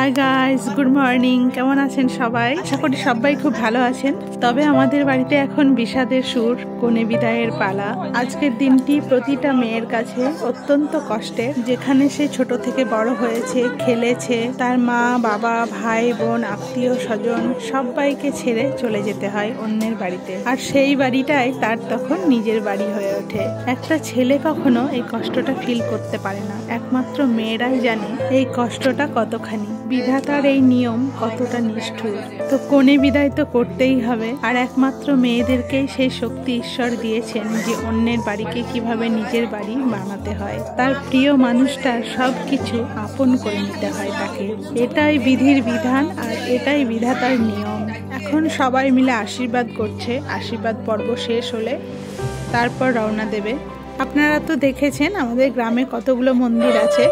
Hi guys, good morning. কেমন আছেন সবাই? আশা করি সবাই খুব ভালো আছেন। তবে আমাদের বাড়িতে এখন বিষাদের সুর, কনে বিদায়ের পালা। আজকের দিনটি প্রতিটা মেয়ের কাছে অত্যন্ত কষ্টের। যেখানে সে ছোট থেকে বড় হয়েছে, খেলেছে, তার মা বাবা ভাই বোন আত্মীয় স্বজন সবাইকে ছেড়ে চলে যেতে হয় অন্যের বাড়িতে। আর সেই বাড়িটাই তার তখন নিজের বাড়ি হয়ে ওঠে। একটা ছেলে কখনো এই কষ্টটা ফিল করতে পারে না, একমাত্র মেয়েরাই জানে এই কষ্টটা কতখানি, বিধাতার এই নিয়ম কতটা নিষ্ঠুর। তো কনে বিদায় তো করতেই হবে, আর একমাত্র মেয়েদেরকেই সেই শক্তি ঈশ্বর দিয়েছেন যে অন্যের বাড়িকে কিভাবে নিজের বাড়ি বানাতে হয়। তার প্রিয় মানুষটার সবকিছু আপন করে নিতে হয় তাকে। এটাই বিধির বিধান, আর এটাই বিধাতার নিয়ম। এখন সবাই মিলে আশীর্বাদ করছে। আশীর্বাদ পর্ব শেষ হলে তারপর রওনা দেবে। আপনারা তো দেখেছেন আমাদের গ্রামে কতগুলো মন্দির আছে,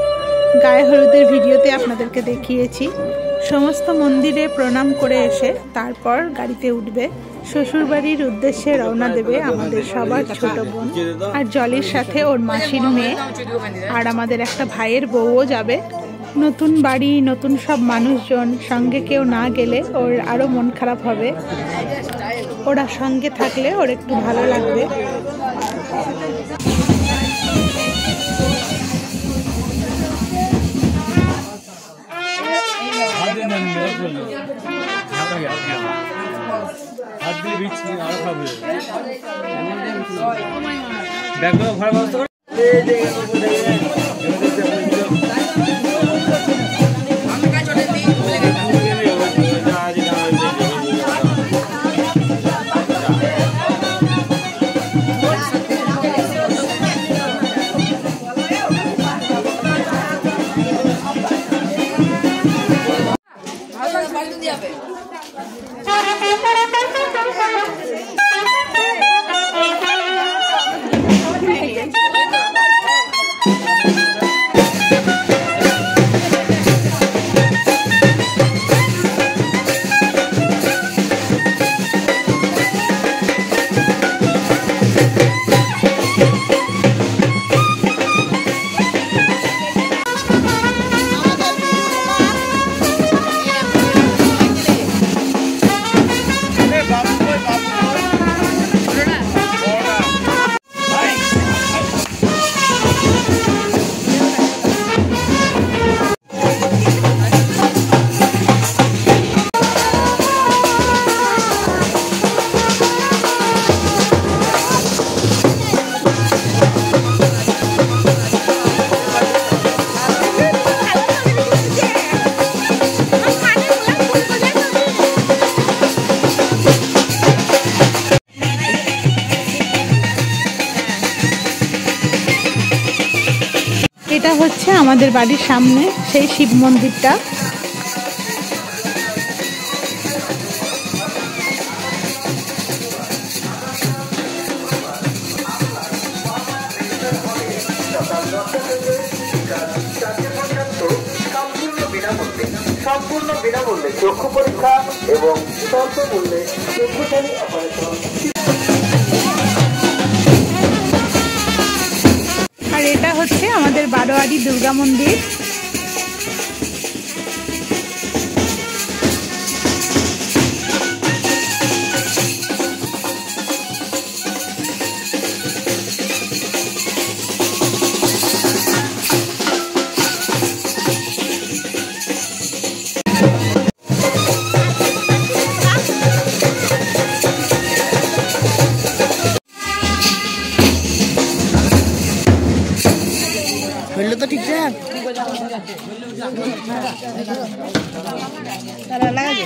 গায়ে হলুদের ভিডিওতে আপনাদেরকে দেখিয়েছি। সমস্ত মন্দিরে প্রণাম করে এসে তারপর গাড়িতে উঠবে। শ্বশুরবাড়ির উদ্দেশ্যে রওনা দেবে আমাদের সবার ছোট বোন, আর জলির সাথে ওর মাসির মেয়ে, আর আমাদের একটা ভাইয়ের বউও যাবে। নতুন বাড়ি, নতুন সব মানুষজন, সঙ্গে কেউ না গেলে ওর আরো মন খারাপ হবে। ওরা সঙ্গে থাকলে ওর একটু ভালো লাগবে। দেখো ভালো এটা হচ্ছে আমাদের বাড়ির সামনে সেই শিব মন্দিরটা। সম্পূর্ণ বিনামূল্যে চক্ষু পরীক্ষা এবং স্বল্প মূল্যে চক্ষুচারী অপারেশন। আর এটা হচ্ছে আমাদের বারোয়ারি দুর্গা মন্দির। তারা লাগাই